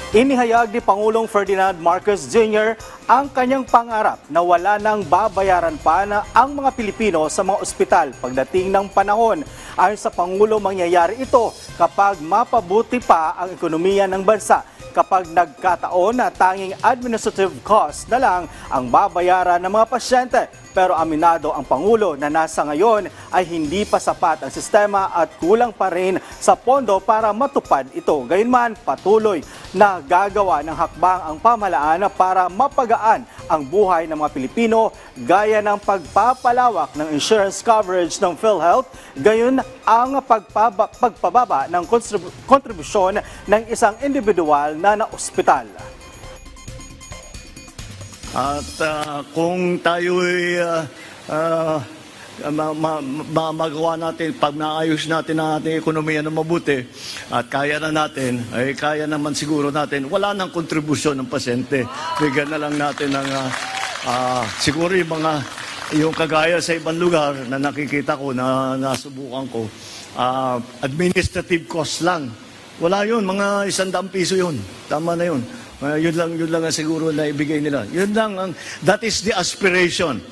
Inihayag ni Pangulong Ferdinand Marcos Jr. ang kanyang pangarap na wala nang babayaran pa na ang mga Pilipino sa mga ospital pagdating ng panahon. Ayon sa Pangulo, mangyayari ito kapag mapabuti pa ang ekonomiya ng bansa. Kapag nagkataon na tanging administrative cost na lang ang babayaran ng mga pasyente. Pero aminado ang Pangulo na nasa ngayon ay hindi pa sapat ang sistema at kulang pa rin sa pondo para matupad ito. Gayunman, patuloy na gagawa ng hakbang ang pamahalaan para mapagaan ang buhay ng mga Pilipino gaya ng pagpapalawak ng insurance coverage ng PhilHealth, gayon ang pagpababa ng kontribusyon ng isang individual na ospital. At kung tayo'y magawa natin, pag naayos natin ang ating ekonomiya na mabuti at kaya na natin, ay kaya naman siguro natin, wala nang kontribusyon ng pasyente. Bigyan na lang natin ng siguro yung kagaya sa ibang lugar na nakikita ko, na nasubukan ko, administrative cost lang. Wala yun, mga 100 piso yun. Tama na yun. Yun lang ang siguro na ibigay nila. Yun lang, that is the aspiration.